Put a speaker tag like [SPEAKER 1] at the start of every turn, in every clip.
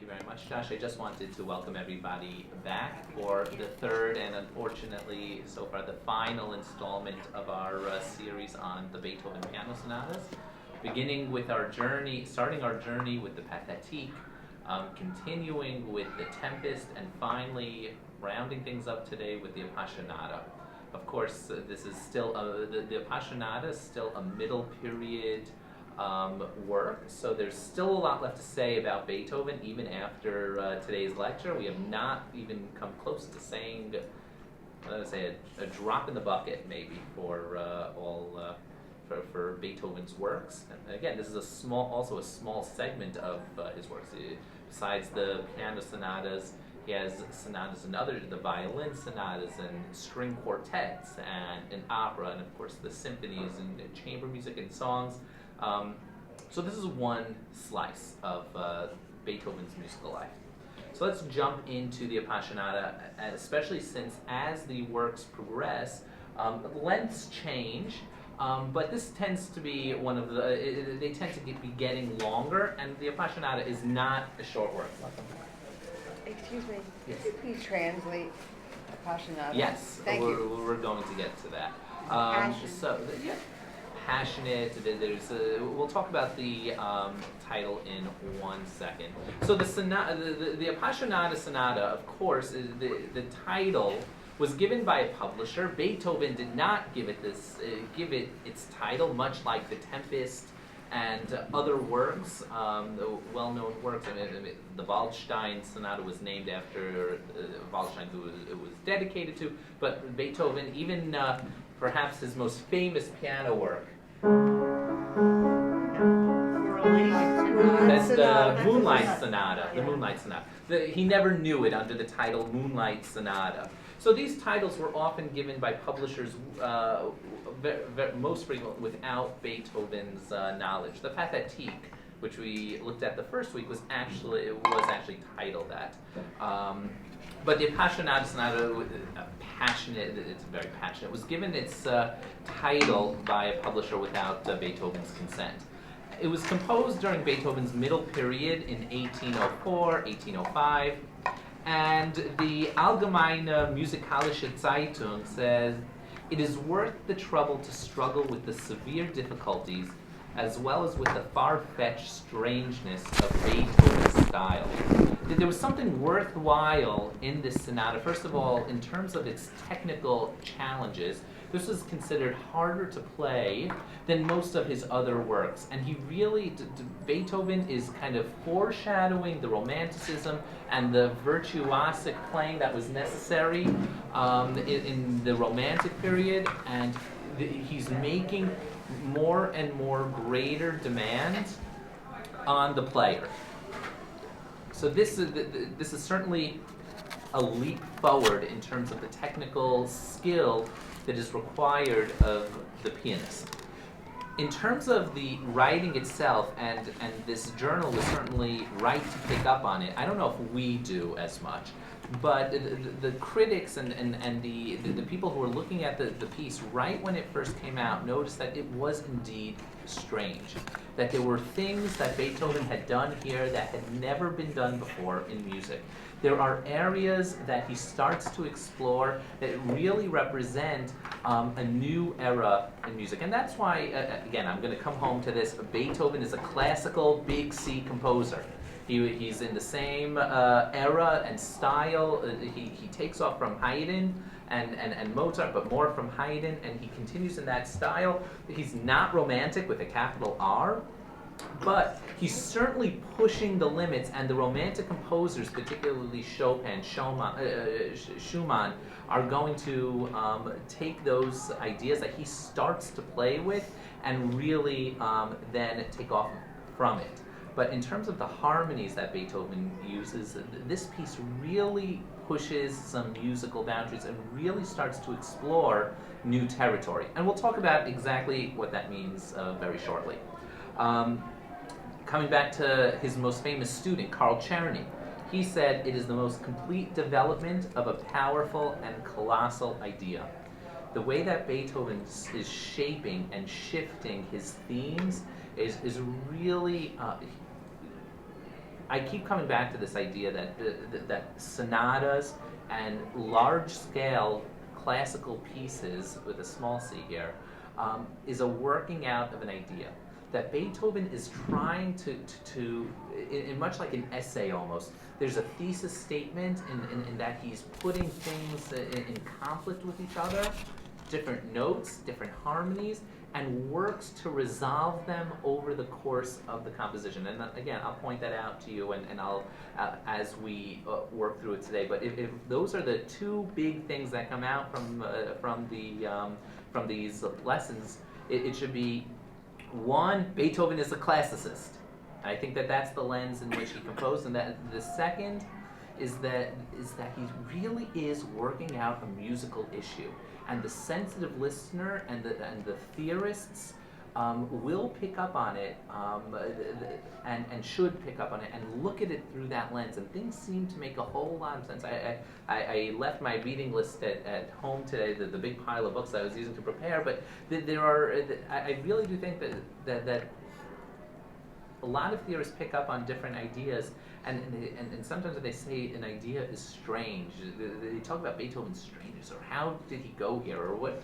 [SPEAKER 1] very much, Josh. I just wanted to welcome everybody back for the third and unfortunately so far the final installment of our series on the Beethoven piano sonatas. Beginning with our journey, starting our journey with the Pathétique, continuing with the Tempest, and finally rounding things up today with the Appassionata. Of course, this is still, the Appassionata is still a middle period work, so there's still a lot left to say about Beethoven even after today's lecture. We have not even come close to saying, I would say, a drop in the bucket maybe for for Beethoven's works. And again, this is also a small segment of his works. Besides the piano sonatas, he has sonatas and the violin sonatas and string quartets and an opera, and of course the symphonies and chamber music and songs. So this is one slice of Beethoven's musical life. So let's jump into the Appassionata, especially since as the works progress, lengths change, but this tends to be one of the, they tend to be getting longer, and the Appassionata is not a short work.
[SPEAKER 2] Excuse me,
[SPEAKER 1] Yes.
[SPEAKER 2] could you please translate Appassionata?
[SPEAKER 1] Yes,
[SPEAKER 2] Thank you.
[SPEAKER 1] we're going to get to that.
[SPEAKER 2] Passion.
[SPEAKER 1] Yeah. Passionate. We'll talk about the title in 1 second. So the Appassionata Sonata, of course, is the title was given by a publisher. Beethoven did not give it its title, much like the Tempest and other works, the well-known works. The Waldstein Sonata was named after Waldstein, who it was dedicated to. But Beethoven, even perhaps his most famous piano work, that's the Moonlight Sonata. The Moonlight Sonata. He never knew it under the title Moonlight Sonata. So these titles were often given by publishers, most frequently without Beethoven's knowledge. The Pathétique, which we looked at the first week, was actually titled that. But the Appassionata Sonata, it's very passionate, was given its title by a publisher without Beethoven's consent. It was composed during Beethoven's middle period in 1804, 1805, and the Allgemeine Musikalische Zeitung says, "It is worth the trouble to struggle with the severe difficulties as well as with the far-fetched strangeness of Beethoven's style." There was something worthwhile in this sonata. First of all, in terms of its technical challenges, this was considered harder to play than most of his other works. And he really, Beethoven is kind of foreshadowing the romanticism and the virtuosic playing that was necessary in the Romantic period. And he's making more and more greater demands on the player. So this is certainly a leap forward in terms of the technical skill that is required of the pianist. In terms of the writing itself, and this journal was certainly right to pick up on it. I don't know if we do as much, but the critics and the people who were looking at the piece right when it first came out noticed that it was indeed strange, that there were things that Beethoven had done here that had never been done before in music. There are areas that he starts to explore that really represent a new era in music. And that's why, again, I'm going to come home to this, Beethoven is a classical big C composer. He's in the same era and style. He takes off from Haydn and Mozart, but more from Haydn, and he continues in that style. He's not romantic with a capital R, but he's certainly pushing the limits, and the Romantic composers, particularly Chopin, Schumann, are going to take those ideas that he starts to play with and really then take off from it. But in terms of the harmonies that Beethoven uses, this piece really pushes some musical boundaries and really starts to explore new territory. And we'll talk about exactly what that means very shortly. Coming back to his most famous student, Carl Czerny, he said, "It is the most complete development of a powerful and colossal idea. The way that Beethoven is shaping and shifting his themes is really I keep coming back to this idea that that sonatas and large-scale classical pieces with a small c here is a working out of an idea that Beethoven is trying to in much like an essay almost. There's a thesis statement in that he's putting things in conflict with each other, different notes, different harmonies, and works to resolve them over the course of the composition. And again, I'll point that out to you, and I'll as we work through it today. But if those are the two big things that come out from these lessons, it should be one: Beethoven is a classicist. I think that that's the lens in which he composed, and that the second is that he really is working out a musical issue, and the sensitive listener and the theorists will pick up on it and should pick up on it and look at it through that lens. And things seem to make a whole lot of sense. I left my reading list at home today, the big pile of books I was using to prepare, but there are. I really do think that a lot of theorists pick up on different ideas, and sometimes when they say an idea is strange, they talk about Beethoven's strangeness, or how did he go here, or what.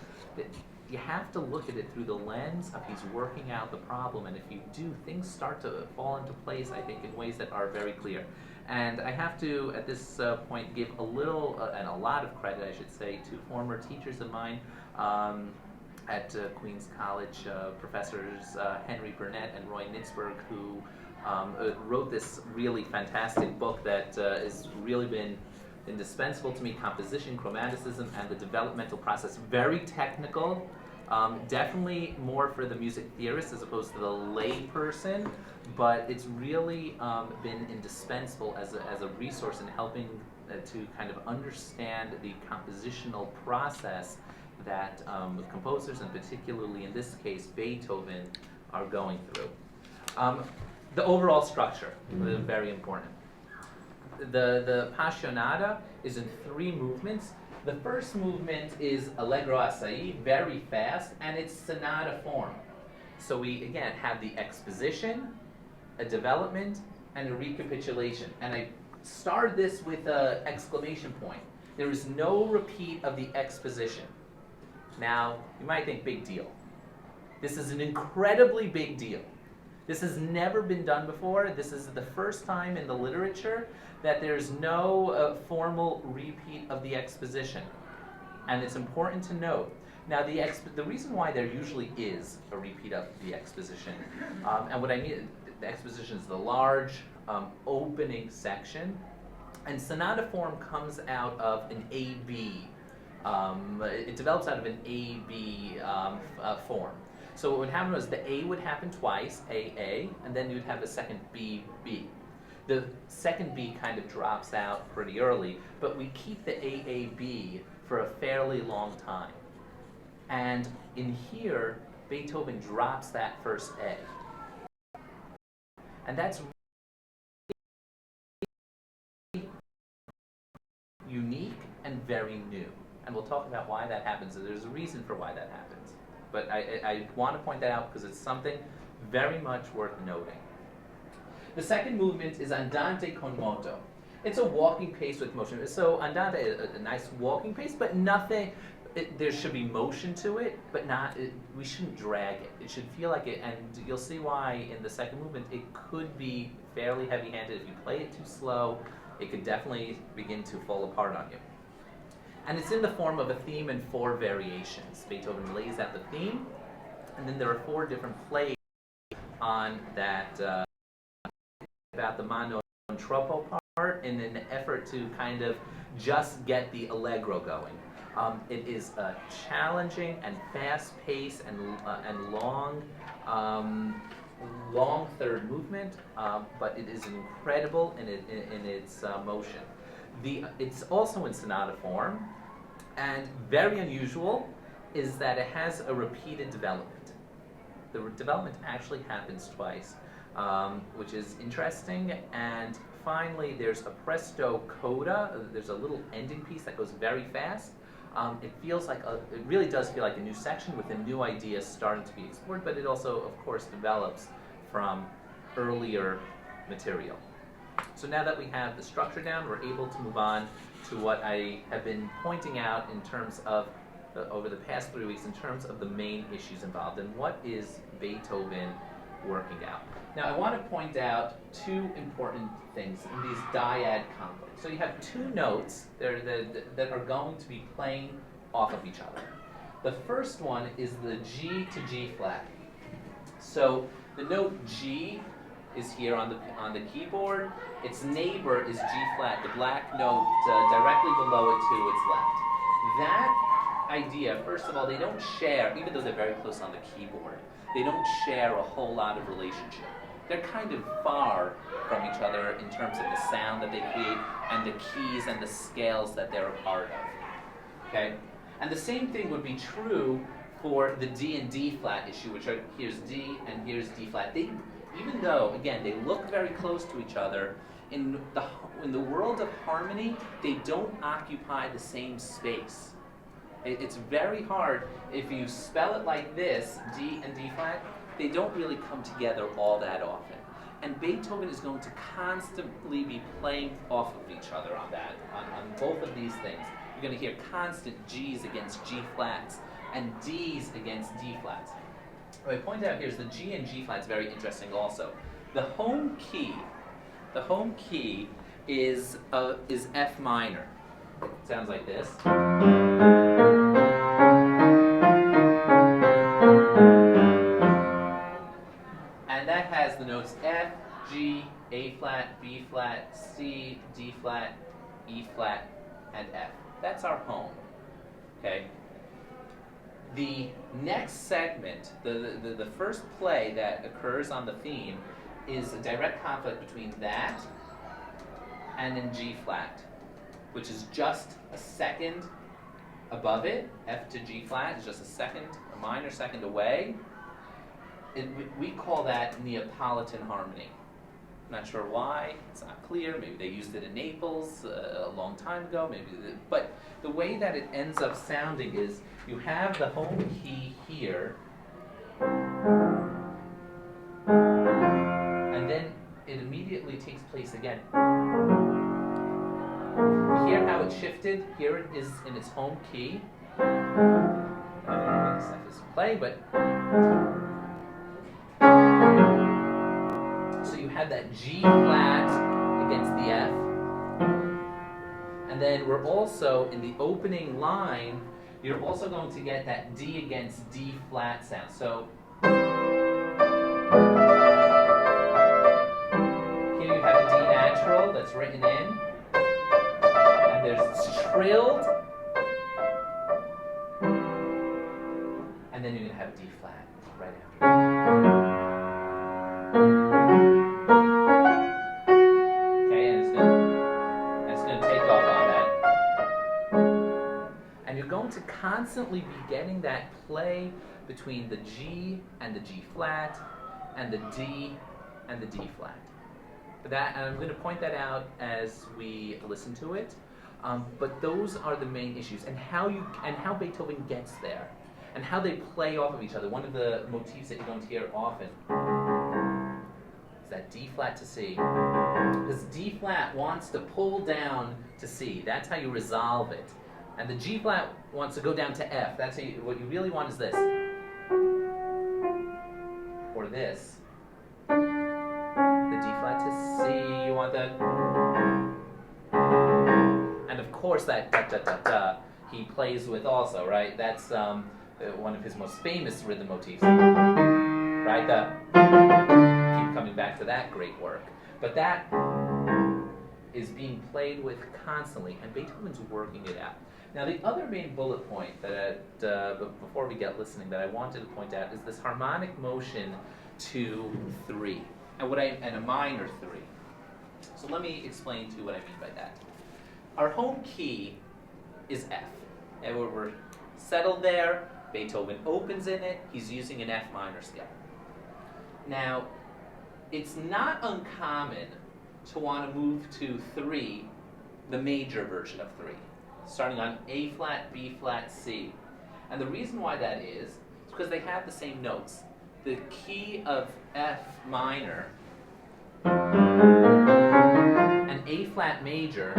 [SPEAKER 1] You have to look at it through the lens of he's working out the problem, and if you do, things start to fall into place, I think, in ways that are very clear. And I have to, at this point, give a little, and a lot of credit, I should say, to former teachers of mine, at Queens College, professors Henry Burnett and Roy Nitzberg, who wrote this really fantastic book that has really been indispensable to me: Composition, Chromaticism, and the Developmental Process. Very technical, definitely more for the music theorist as opposed to the lay person, but it's really been indispensable as a resource in helping to kind of understand the compositional process that composers, and particularly in this case Beethoven, are going through. The overall structure is very important. The Passionata is in 3 movements. The first movement is Allegro assai, very fast, and it's sonata form. So we again have the exposition, a development, and a recapitulation. And I started this with an exclamation point. There is no repeat of the exposition. Now, you might think, big deal. This is an incredibly big deal. This has never been done before. This is the first time in the literature that there's no formal repeat of the exposition. And it's important to note. Now, the reason why there usually is a repeat of the exposition, and what I mean, the exposition is the large opening section, and sonata form comes out of an A-B. It develops out of an A-B form. So what would happen was the A would happen twice, A, and then you'd have a second B. The second B kind of drops out pretty early, but we keep the A-B for a fairly long time. And in here, Beethoven drops that first A. And that's really unique and very new. And we'll talk about why that happens. There's a reason for why that happens. But I want to point that out because it's something very much worth noting. The second movement is Andante con moto. It's a walking pace with motion. So Andante is a nice walking pace, but nothing, there should be motion to it, but we shouldn't drag it. It should feel like it, and you'll see why in the second movement it could be fairly heavy-handed. If you play it too slow, it could definitely begin to fall apart on you. And it's in the form of a theme and 4 variations. Beethoven lays out the theme, and then there are 4 different plays on that, about the mano and troppo part, in an effort to kind of just get the allegro going. It is a challenging and fast-paced and long third movement, but it is incredible in its motion. It's also in sonata form, and very unusual is that it has a repeated development. The development actually happens twice, which is interesting. And finally, there's a presto coda. There's a little ending piece that goes very fast. It really does feel like a new section with a new idea starting to be explored, but it also, of course, develops from earlier material. So now that we have the structure down, we're able to move on to what I have been pointing out in terms of, over the past 3 weeks, in terms of the main issues involved and what is Beethoven working out. Now I want to point out two important things in these dyad conflicts. So you have two notes that are going to be playing off of each other. The first one is the G to G flat. So the note G is here on the keyboard. Its neighbor is G flat, the black note directly below it to its left. That idea, first of all, they don't share, even though they're very close on the keyboard, they don't share a whole lot of relationship. They're kind of far from each other in terms of the sound that they create and the keys and the scales that they're a part of. Okay? And the same thing would be true for the D and D flat issue, which are, here's D and here's D flat. Even though, again, they look very close to each other, in the world of harmony, they don't occupy the same space. It's very hard, if you spell it like this, D and D flat, they don't really come together all that often. And Beethoven is going to constantly be playing off of each other on that, on both of these things. You're going to hear constant G's against G flats and D's against D flats. What I point out here is the G and G flat is very interesting also. The home key is F minor. It sounds like this. And that has the notes F, G, A flat, B flat, C, D flat, E flat, and F. That's our home. Okay? The next segment, the first play that occurs on the theme, is a direct conflict between that and then G flat, which is just a second above it. F to G flat is just a minor second away. We call that Neapolitan harmony. I'm not sure why, it's not clear. Maybe they used it in Naples a long time ago. But the way that it ends up sounding is you have the home key here, and then it immediately takes place again. You hear how it shifted? Here it is in its home key. I don't know what stuff is playing, but so you have that G flat against the F. And then we're also, in the opening line, you're also going to get that D against D flat sound. So here you have a D natural that's written in. And there's trilled. And then you're going to have D flat right after. To constantly be getting that play between the G and the G flat and the D and the D flat. And I'm going to point that out as we listen to it. But those are the main issues, and how Beethoven gets there, and how they play off of each other. One of the motifs that you don't hear often is that D flat to C, because D flat wants to pull down to C. That's how you resolve it. And the G flat wants to go down to F. That's what you really want is this. Or this. The D flat to C, you want that. And of course that da-da-da-da he plays with also, right? That's one of his most famous rhythm motifs. Right? Keep coming back to that great work. But that is being played with constantly, and Beethoven's working it out. Now, the other main bullet point that, before we get listening, that I wanted to point out is this harmonic motion to 3, and a minor 3. So let me explain to you what I mean by that. Our home key is F, and we're settled there. Beethoven opens in it. He's using an F minor scale. Now, it's not uncommon to want to move to 3, the major version of 3. Starting on A flat, B flat, C. And the reason why that is because they have the same notes. The key of F minor and A flat major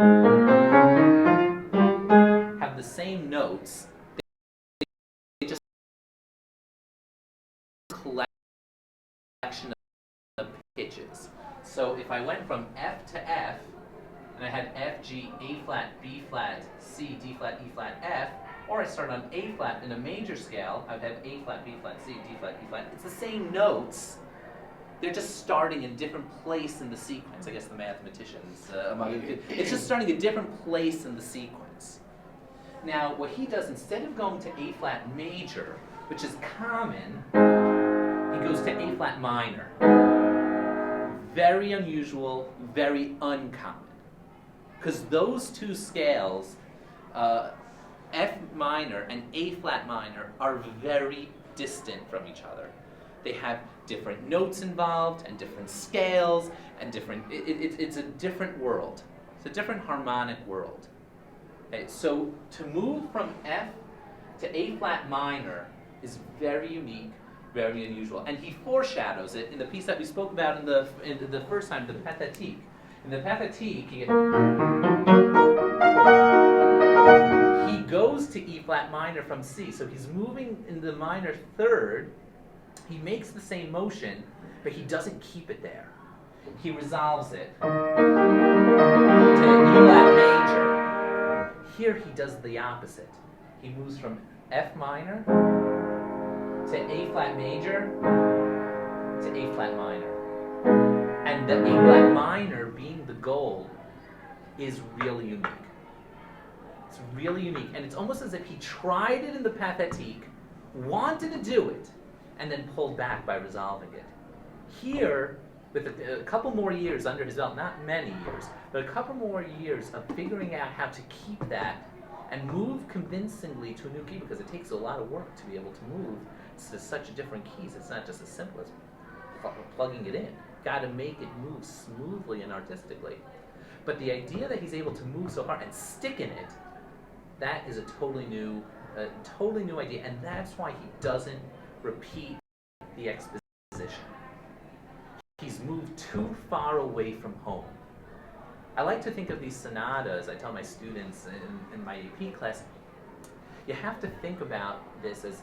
[SPEAKER 1] have the same notes. They just collection of pitches. So if I went from F to F, and I had F, G, A flat, B flat, C, D flat, E flat, F, or I start on A flat in a major scale, I would have A flat, B flat, C, D flat, E flat. It's the same notes. They're just starting in different place in the sequence. I guess the mathematicians among you. It's just starting a different place in the sequence. Now, what he does, instead of going to A flat major, which is common, he goes to A flat minor. Very unusual, very uncommon. Because those two scales, F minor and A flat minor, are very distant from each other. They have different notes involved and different scales and different, it's a different world. It's a different harmonic world. Okay, so to move from F to A flat minor is very unique, very unusual. And he foreshadows it in the piece that we spoke about in the first time, the Pathétique. In the Pathétique, he goes to E flat minor from C. So he's moving in the minor third. He makes the same motion, but he doesn't keep it there. He resolves it to E flat major. Here he does the opposite. He moves from F minor to A flat major to A flat minor. And the A flat minor being the goal is really unique. It's really unique. And it's almost as if he tried it in the Pathétique, wanted to do it, and then pulled back by resolving it. Here, with a couple more years under his belt, not many years, but a couple more years of figuring out how to keep that and move convincingly to a new key, because it takes a lot of work to be able to move to such different keys. It's not just as simple as plugging it in. Got to make it move smoothly and artistically. But the idea that he's able to move so hard and stick in it, that is a totally new idea, and that's why he doesn't repeat the exposition. He's moved too far away from home. I like to think of these sonatas. I tell my students in my AP class, you have to think about this as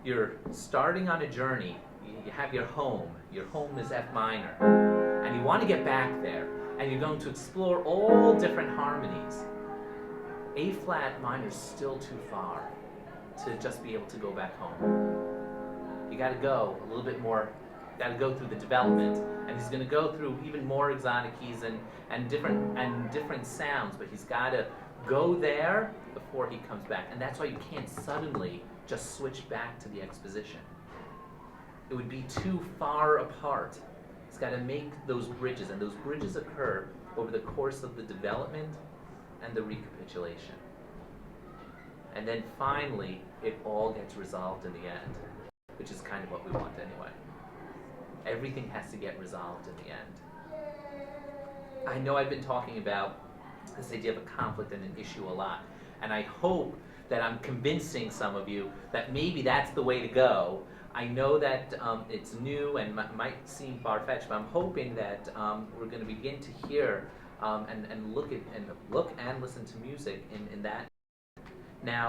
[SPEAKER 1] you're starting on a journey. You have your home. Your home is F minor. And you want to get back there. And you're going to explore all different harmonies. A flat minor is still too far to just be able to go back home. You got to go a little bit more. Got to go through the development, and he's going to go through even more exotic keys and different sounds. But he's got to go there before he comes back, and that's why you can't suddenly just switch back to the exposition. It would be too far apart. He's got to make those bridges, and those bridges occur over the course of the development and the recapitulation. And then finally, it all gets resolved in the end, which is kind of what we want anyway. Everything has to get resolved in the end. I know I've been talking about this idea of a conflict and an issue a lot, and I hope that I'm convincing some of you that maybe that's the way to go. I know that it's new and might seem far-fetched, but I'm hoping that we're going to begin to hear and look and listen to music in that. Now,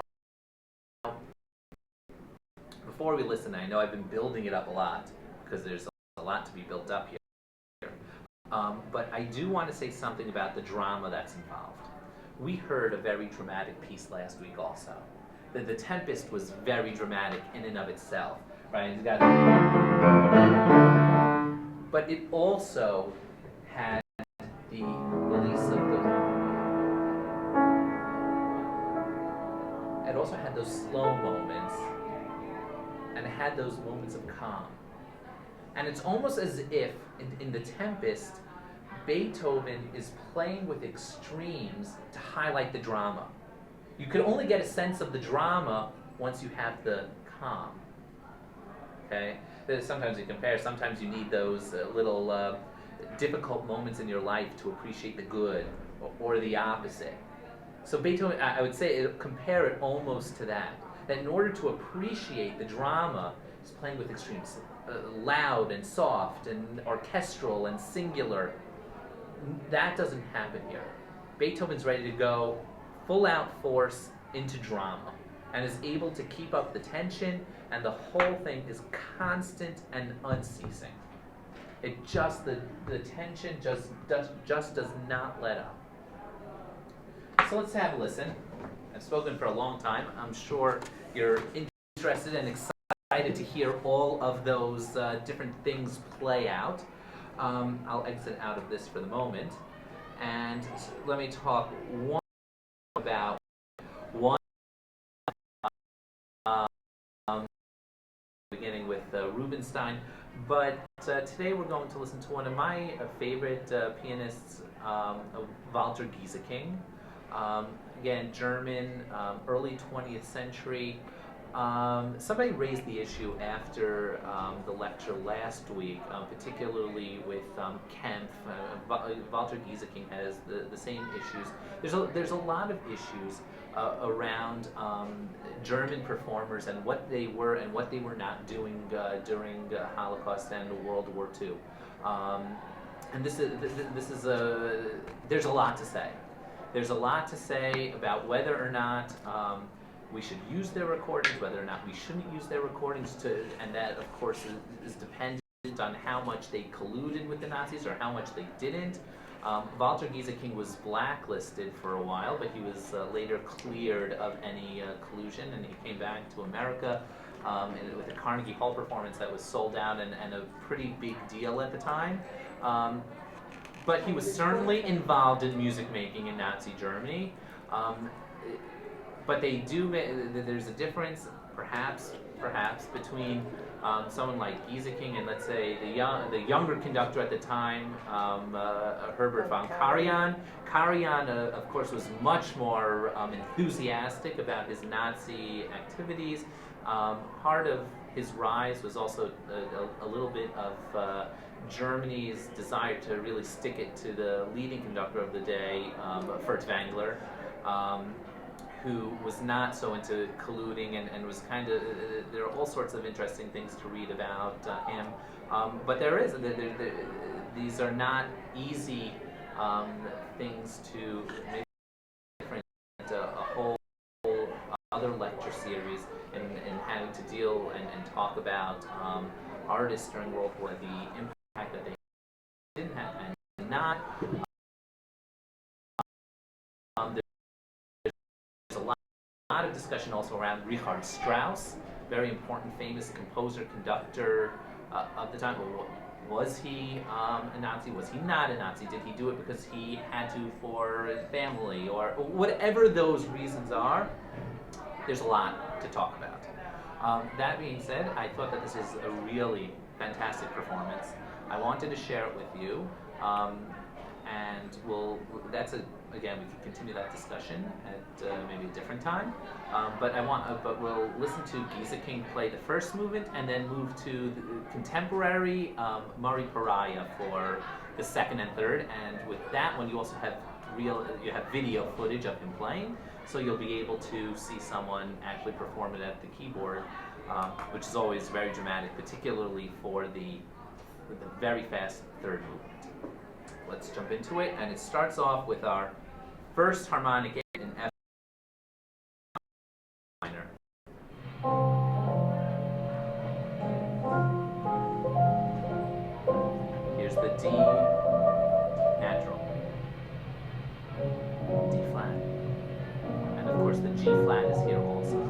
[SPEAKER 1] before we listen, I know I've been building it up a lot because there's a lot to be built up here. But I do want to say something about the drama that's involved. We heard a very dramatic piece last week also. The Tempest was very dramatic in and of itself, right? It's got, but it also had the release of it also had those slow moments, and it had those moments of calm. And it's almost as if, in The Tempest, Beethoven is playing with extremes to highlight the drama. You can only get a sense of the drama once you have the calm. Okay? Sometimes you compare, sometimes you need those little difficult moments in your life to appreciate the good, or the opposite. So Beethoven, I would say, compare it almost to that. That in order to appreciate the drama, he's playing with extremes. Loud and soft and orchestral and singular. That doesn't happen here. Beethoven's ready to go full out force into drama and is able to keep up the tension, and the whole thing is constant and unceasing. It just, the tension just does not let up. So let's have a listen. I've spoken for a long time. I'm sure you're interested and excited to hear all of those different things play out. I'll exit out of this for the moment, and let me talk about one, beginning with Rubinstein. But today we're going to listen to one of my favorite pianists, Walter Gieseking. Again, German, early 20th century. Somebody raised the issue after the lecture last week, particularly with Kempf. Walter Gieseking has the same issues. There's a lot of issues around German performers and what they were and what they were not doing during the Holocaust and World War II. And this is there's a lot to say. There's a lot to say about whether or not we should use their recordings, whether or not we shouldn't use their recordings, and that, of course, is dependent on how much they colluded with the Nazis or how much they didn't. Walter Gieseking was blacklisted for a while, but he was later cleared of any collusion, and he came back to America with a Carnegie Hall performance that was sold out and a pretty big deal at the time. But he was certainly involved in music making in Nazi Germany. But there's a difference, perhaps, between someone like Gieseking and, let's say, the younger conductor at the time, Herbert von Karajan. Karajan, of course, was much more enthusiastic about his Nazi activities. Part of his rise was also a little bit of Germany's desire to really stick it to the leading conductor of the day, Furtwängler, who was not so into colluding and was kind of, there are all sorts of interesting things to read about him. But these are not easy things to make different, a whole other lecture series in having to deal and talk about artists during World War, the impact that they didn't have and not. There's a lot of discussion also around Richard Strauss, very important, famous composer, conductor of the time. Was he a Nazi? Was he not a Nazi? Did he do it because he had to for his family, or whatever those reasons are? There's a lot to talk about. That being said, I thought that this is a really fantastic performance. I wanted to share it with you, and again, we can continue that discussion at maybe a different time. But we'll listen to Gieseking play the first movement, and then move to the contemporary Murray Pariah for the second and third. And with that one, you also have video footage of him playing, so you'll be able to see someone actually perform it at the keyboard, which is always very dramatic, particularly for the very fast third movement. Let's jump into it, and it starts off with our first harmonic in F minor. Here's the D natural, D flat, and of course the G flat is here also.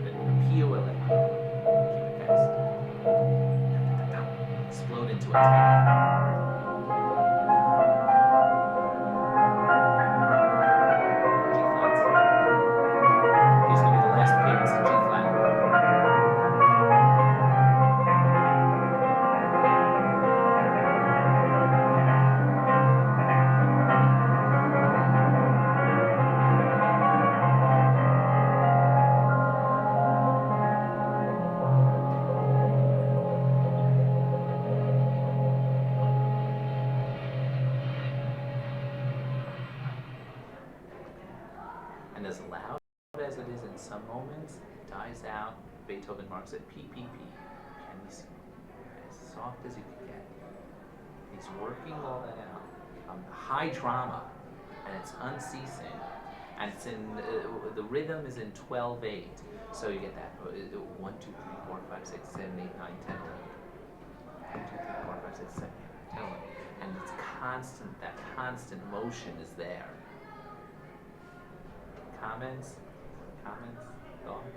[SPEAKER 1] of it. Peel it out. Keep it fast. Explode into it. G flats. Here's going to be the last appearance in G flat. And as loud as it is in some moments, it dies out. Beethoven marks it PPP. And he's as soft as you can get. He's working all that out. High drama, and it's unceasing. And it's in, the rhythm is in 12/8. So you get that 1, 2, 3, 4, 5, 6, 7, 8, 9, 10, 11. 1, 2, 3, 4, 5, 6, 7, 8, 9, 10, 11. And it's constant, that constant motion is there. Comments? Thoughts?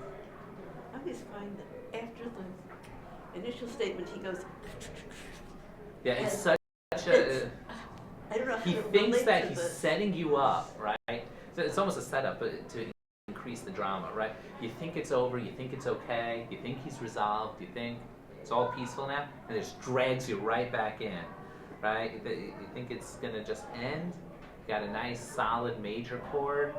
[SPEAKER 3] I always find that after the initial statement, he goes.
[SPEAKER 1] Yeah, it's
[SPEAKER 3] And
[SPEAKER 1] such a.
[SPEAKER 3] I don't know how
[SPEAKER 1] He
[SPEAKER 3] to
[SPEAKER 1] thinks
[SPEAKER 3] relate
[SPEAKER 1] that
[SPEAKER 3] to
[SPEAKER 1] he's
[SPEAKER 3] this.
[SPEAKER 1] setting you up, right? So it's almost a setup to increase the drama, right? You think it's over, you think it's okay, you think he's resolved, you think it's all peaceful now, and it just drags you right back in, right? You think it's gonna just end. You got a nice solid major chord,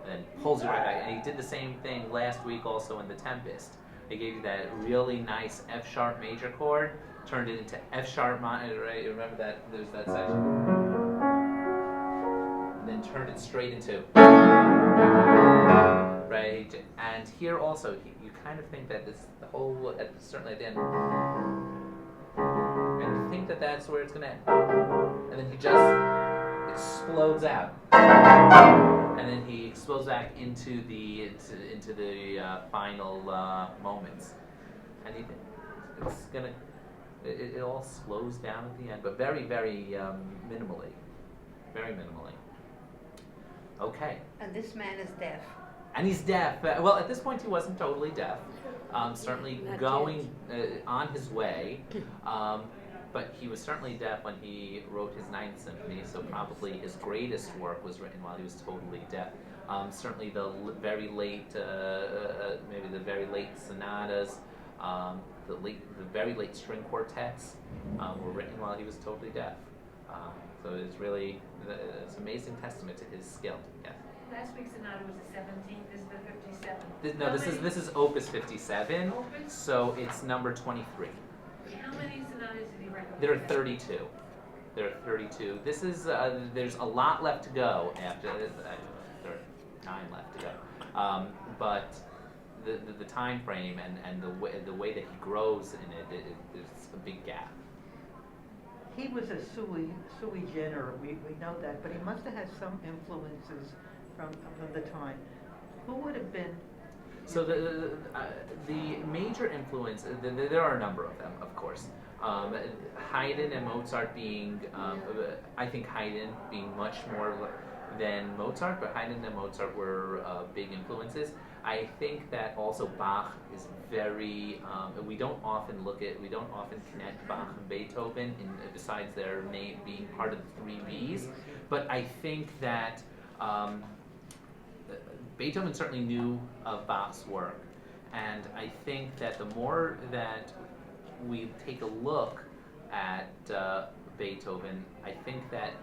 [SPEAKER 1] and then pulls you right back. And he did the same thing last week also in The Tempest. He gave you that really nice F sharp major chord, turned it into F sharp minor, right? You remember that? There's that section. Then turned it straight into, right? And here also, you kind of think that this, the whole, certainly at the end, and you think that that's where it's going to end. And then he just explodes out. And then he explodes back into the final moments. And you think it's going to, it all slows down at the end, but very, very minimally. Very minimally. Okay.
[SPEAKER 2] And this man is deaf.
[SPEAKER 1] And he's deaf. Well, at this point, he wasn't totally deaf. Certainly
[SPEAKER 3] Not
[SPEAKER 1] going on his way. But he was certainly deaf when he wrote his Ninth Symphony, so probably his greatest work was written while he was totally deaf. Certainly the very late, maybe the very late sonatas, the very late string quartets were written while he was totally deaf. So it's really, it's an amazing testament to his skill. Yes.
[SPEAKER 4] Last week's sonata was the 17th, this is the 57th.
[SPEAKER 1] No, this is Opus 57.
[SPEAKER 4] Opus?
[SPEAKER 1] So it's number 23.
[SPEAKER 4] How many sonatas did he write?
[SPEAKER 1] There are 32. There are 32. This is there's a lot left to go after this. There are 9 left to go. But the time frame and the way that he grows in it, there's a big gap.
[SPEAKER 5] He was a sui generis, we know that, but he must have had some influences from the time. Who would have been?
[SPEAKER 1] So the major influence, there are a number of them, of course. Haydn and Mozart being, I think Haydn being much more than Mozart, but Haydn and Mozart were big influences. I think that also Bach is very, we don't often connect Bach and Beethoven, besides their name being part of the 3 Bs, but I think that Beethoven certainly knew of Bach's work, and I think that the more that we take a look at Beethoven, I think that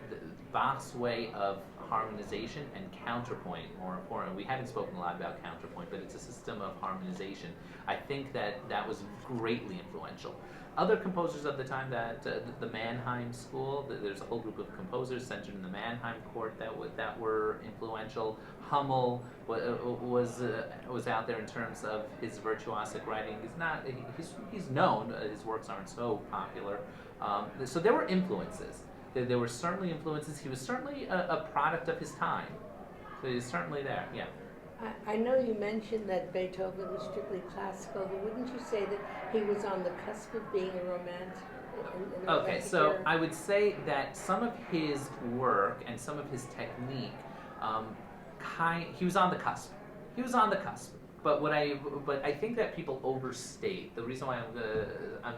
[SPEAKER 1] Bach's way of harmonization and counterpoint, more important. We haven't spoken a lot about counterpoint, but it's a system of harmonization. I think that was greatly influential. Other composers of the time, that the Mannheim school, there's a whole group of composers centered in the Mannheim court that were influential. Hummel was out there in terms of his virtuosic writing. He's known. His works aren't so popular. So there were influences. There were certainly influences. He was certainly a product of his time. So he's certainly there. Yeah.
[SPEAKER 3] I know you mentioned that Beethoven was strictly classical, but wouldn't you say that he was on the cusp of being a romantic?
[SPEAKER 1] Okay, so I would say that some of his work and some of his technique, he was on the cusp. He was on the cusp. but I think that people overstate. The reason why I'm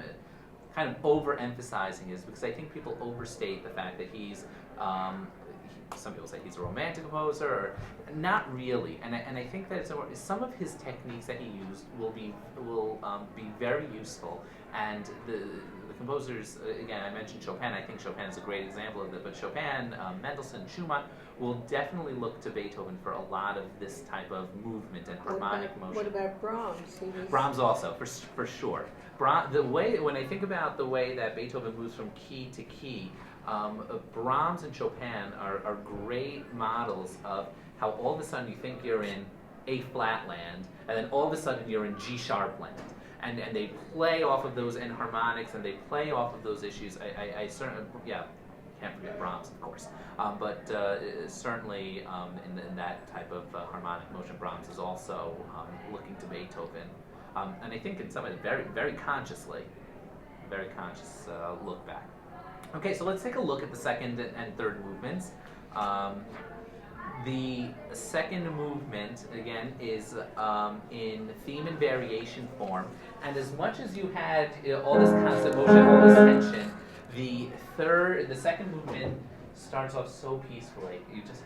[SPEAKER 1] kind of overemphasizing is because I think people overstate the fact that he's. Some people say he's a romantic composer, or not really. And I think that some of his techniques that he used will be very useful. And the composers, again, I mentioned Chopin. I think Chopin is a great example of that. But Chopin, Mendelssohn, Schumann will definitely look to Beethoven for a lot of this type of movement and harmonic motion.
[SPEAKER 3] What about Brahms?
[SPEAKER 1] Brahms also, for sure. When I think about the way that Beethoven moves from key to key, Brahms and Chopin are great models of how all of a sudden you think you're in A flat land, and then all of a sudden you're in G sharp land. And they play off of those enharmonics, and they play off of those issues. I certainly, can't forget Brahms, of course. But certainly in that type of harmonic motion, Brahms is also looking to Beethoven. And I think in some way, very, very consciously, very conscious look back. Okay, so let's take a look at the second and third movements. The second movement, again, is in theme and variation form. And as much as you had all this constant motion, all this tension, the second movement starts off so peacefully. You just...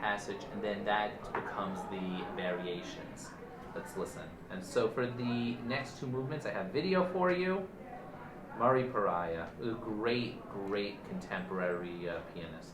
[SPEAKER 1] passage, and then that becomes the variations. Let's listen. And so for the next two movements, I have video for you. Murray Pariah, a great, great contemporary pianist.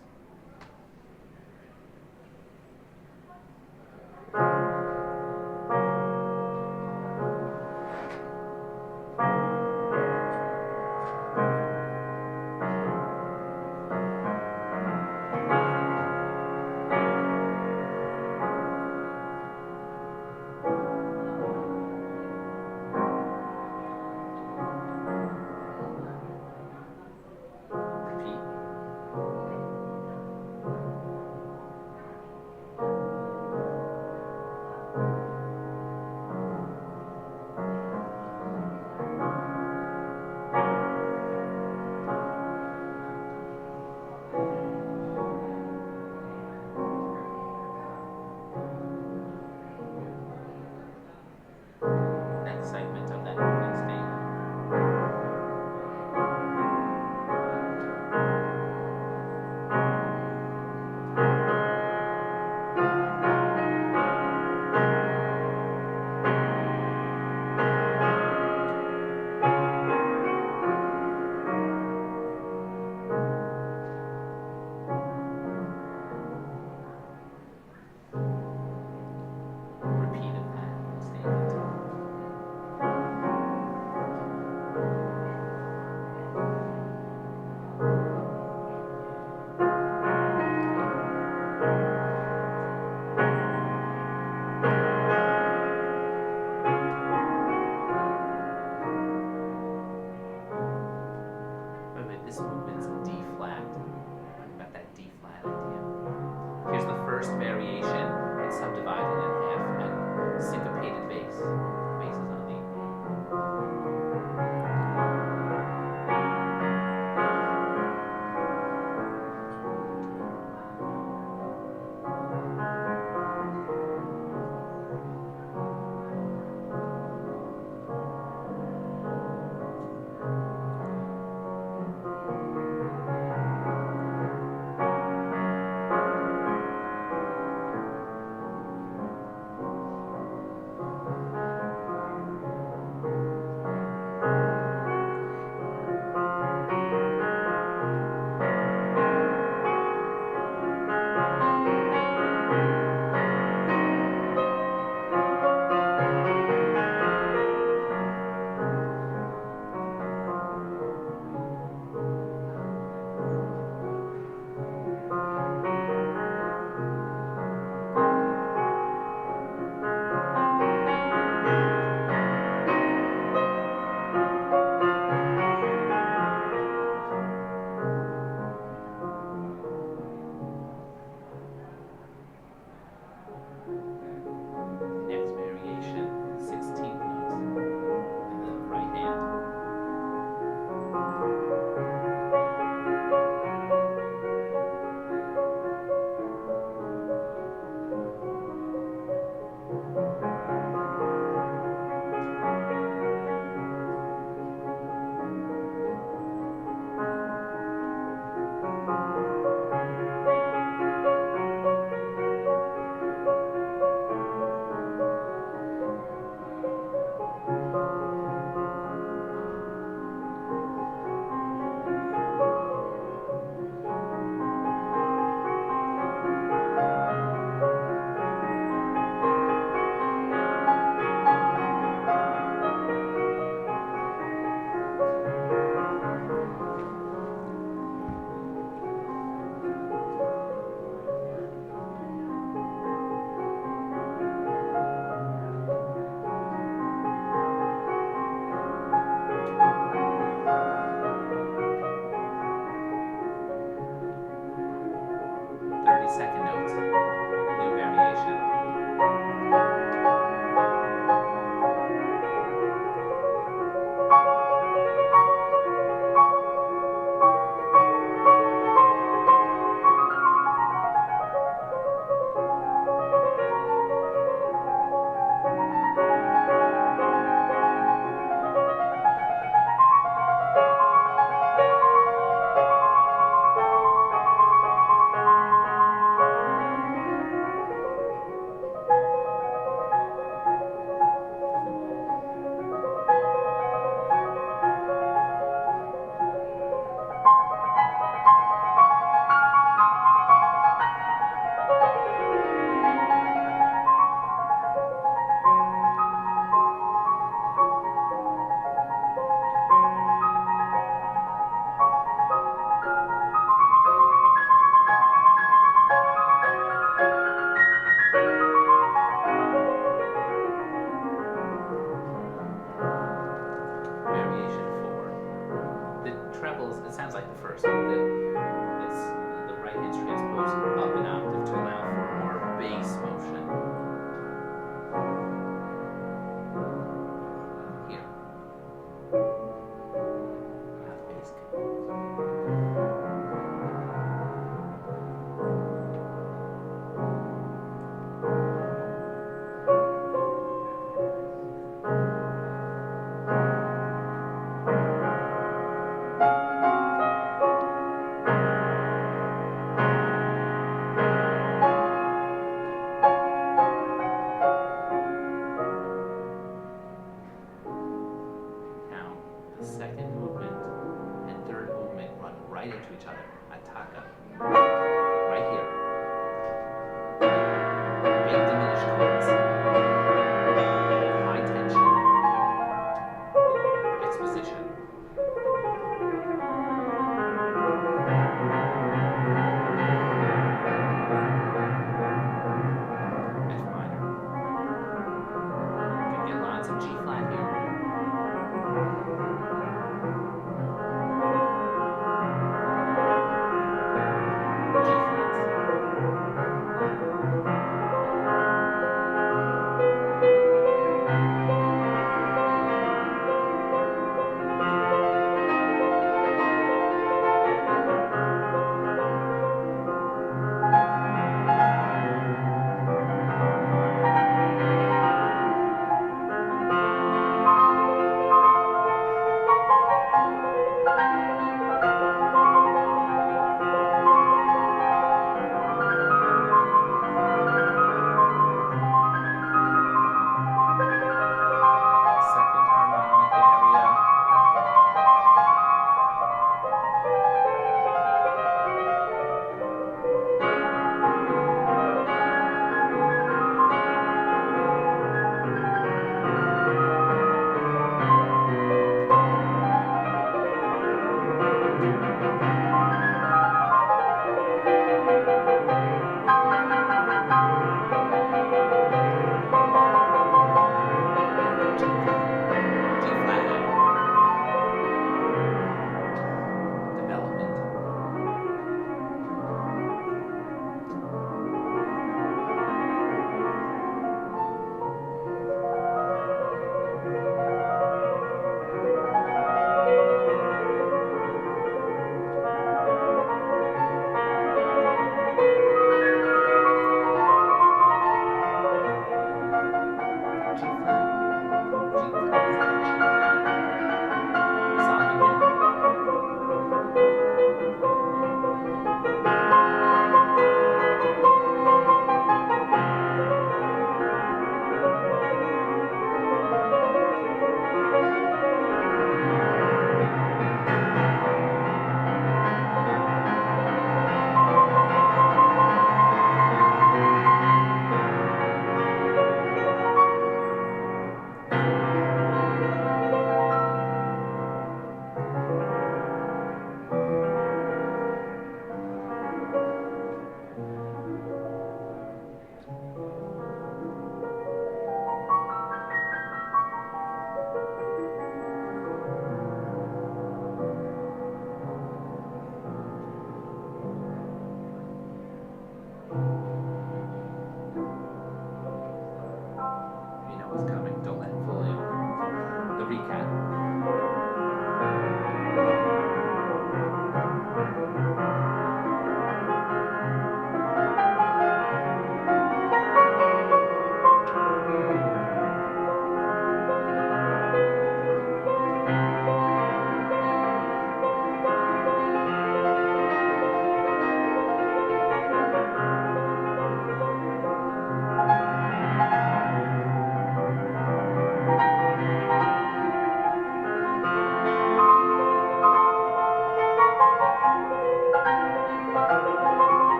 [SPEAKER 1] the second movement and third movement run right into each other. Attacca. Right here. Big diminished chords. High tension. Exposition. F minor. You can get lots of G flat here.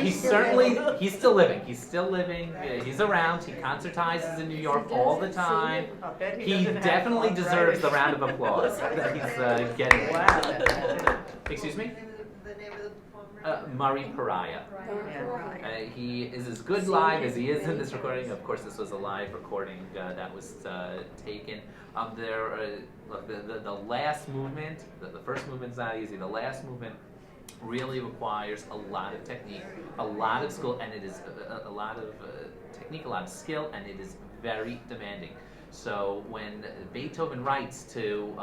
[SPEAKER 1] he's still living. He's still living. He's around. He concertizes in New York all the time.
[SPEAKER 5] I bet
[SPEAKER 1] He
[SPEAKER 5] doesn't have
[SPEAKER 1] definitely deserves the
[SPEAKER 5] arthritis.
[SPEAKER 1] round of applause that he's getting.
[SPEAKER 5] Wow.
[SPEAKER 1] Excuse me?
[SPEAKER 6] The name of the performer?
[SPEAKER 1] Murray Pariah.
[SPEAKER 5] Yeah.
[SPEAKER 1] He is as good live as he is in this recording. Of course, this was a live recording that was taken. Look, the last movement, the first movement's not easy. The last movement really requires a lot of technique, a lot of skill, and it is a lot of technique, a lot of skill, and it is very demanding. So when Beethoven writes to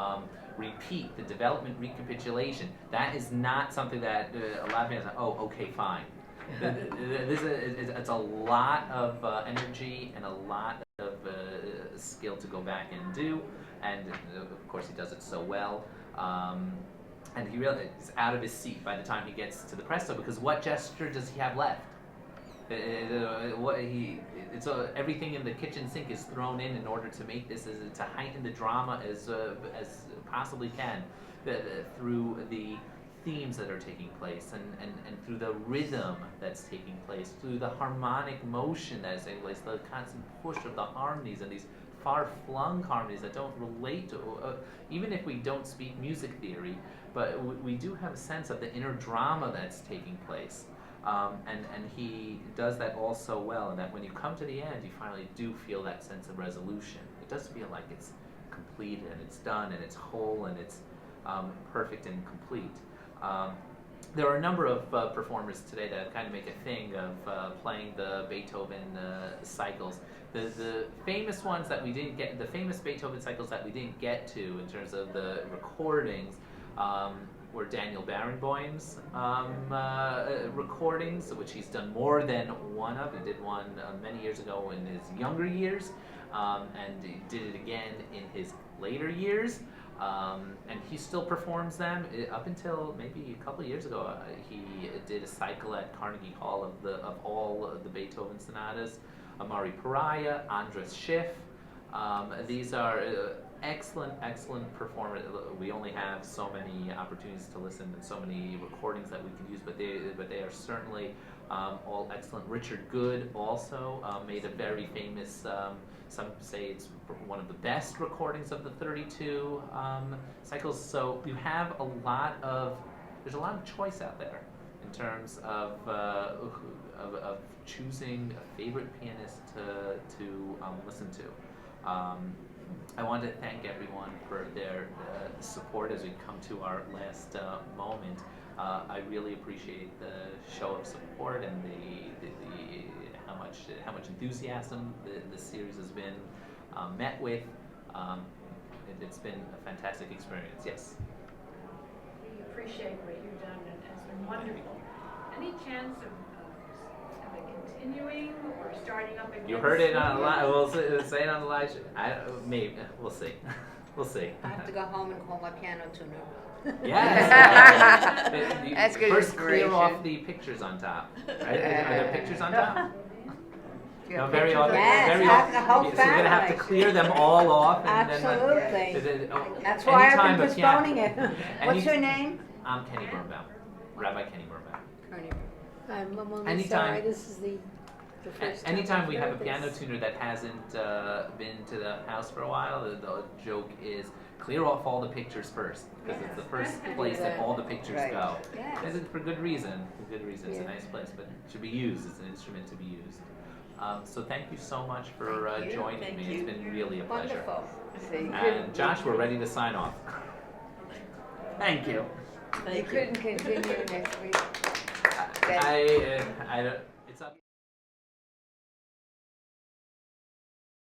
[SPEAKER 1] repeat the development recapitulation, that is not something that a lot of fans are, oh, okay, fine. It's a lot of energy and a lot of skill to go back and do, and of course he does it so well. And he really is out of his seat by the time he gets to the presto, because what gesture does he have left? Everything in the kitchen sink is thrown in order to make this to heighten the drama as possibly can through the themes that are taking place and through the rhythm that's taking place, through the harmonic motion that is taking place, the constant push of the harmonies and these far-flung harmonies that don't relate to, even if we don't speak music theory, but we do have a sense of the inner drama that's taking place. And he does that all so well, and that when you come to the end, you finally do feel that sense of resolution. It does feel like it's complete, and it's done, and it's whole, and it's perfect and complete. There are a number of performers today that kind of make a thing of playing the Beethoven cycles. The famous ones that we didn't get, the famous Beethoven cycles that we didn't get to in terms of the recordings, were Daniel Barenboim's recordings, which he's done more than one of. He did one many years ago in his younger years, and he did it again in his later years. And he still performs them up until maybe a couple of years ago. He did a cycle at Carnegie Hall of all of the Beethoven sonatas. Murray Pariah, Andras Schiff. These are excellent performers. We only have so many opportunities to listen and so many recordings that we can use, but they are certainly all excellent. Richard Good also made a very famous. Some say it's one of the best recordings of the 32 cycles. So you have there's a lot of choice out there in terms of choosing a favorite pianist to listen to. I want to thank everyone for their support as we come to our last moment. I really appreciate the show of support and the how much enthusiasm the series has been met with. It's been a fantastic experience. Yes.
[SPEAKER 4] We appreciate what you've done, and it's been wonderful. Any chance of it continuing or starting up again?
[SPEAKER 1] You heard it on a live. We'll say it on the live show. Maybe we'll see. We'll see.
[SPEAKER 6] I have to go home and call my piano tuner.
[SPEAKER 1] Yes.
[SPEAKER 2] That's good
[SPEAKER 1] First, clear
[SPEAKER 2] inspiration.
[SPEAKER 1] off the pictures on top. Right? Are there pictures on top?
[SPEAKER 5] Yeah,
[SPEAKER 1] No, very
[SPEAKER 5] pictures
[SPEAKER 1] often.
[SPEAKER 5] of-
[SPEAKER 6] Yes,
[SPEAKER 1] Very
[SPEAKER 6] have
[SPEAKER 1] often.
[SPEAKER 6] the whole
[SPEAKER 1] So you're gonna have to
[SPEAKER 6] family.
[SPEAKER 1] clear them all off, and
[SPEAKER 6] Absolutely.
[SPEAKER 1] then.
[SPEAKER 6] That's why I've
[SPEAKER 1] anytime
[SPEAKER 6] been
[SPEAKER 1] a piano-
[SPEAKER 6] postponing it.
[SPEAKER 1] Any-
[SPEAKER 6] What's your name?
[SPEAKER 1] I'm Kenny Birnbaum, Rabbi Kenny Birnbaum.
[SPEAKER 3] I'm only
[SPEAKER 1] Anytime-
[SPEAKER 3] sorry, this is the first time
[SPEAKER 1] Anytime
[SPEAKER 3] I've
[SPEAKER 1] we have a
[SPEAKER 3] heard
[SPEAKER 1] piano
[SPEAKER 3] this.
[SPEAKER 1] tuner that hasn't been to the house for a while, the joke is clear off all the pictures first, because it's the first place that all the pictures
[SPEAKER 2] Right.
[SPEAKER 1] go.
[SPEAKER 6] Yes.
[SPEAKER 1] And it's for good reason. For good reason. It's a
[SPEAKER 3] Yeah.
[SPEAKER 1] nice place, but it should be used. It's an instrument to be used. So thank you so much for
[SPEAKER 6] Thank you.
[SPEAKER 1] joining
[SPEAKER 6] Thank
[SPEAKER 1] me.
[SPEAKER 6] you.
[SPEAKER 1] It's been really a pleasure.
[SPEAKER 6] Wonderful.
[SPEAKER 2] See,
[SPEAKER 1] And Josh, we're ready to sign off. Thank you.
[SPEAKER 2] you couldn't continue next week.
[SPEAKER 1] I don't.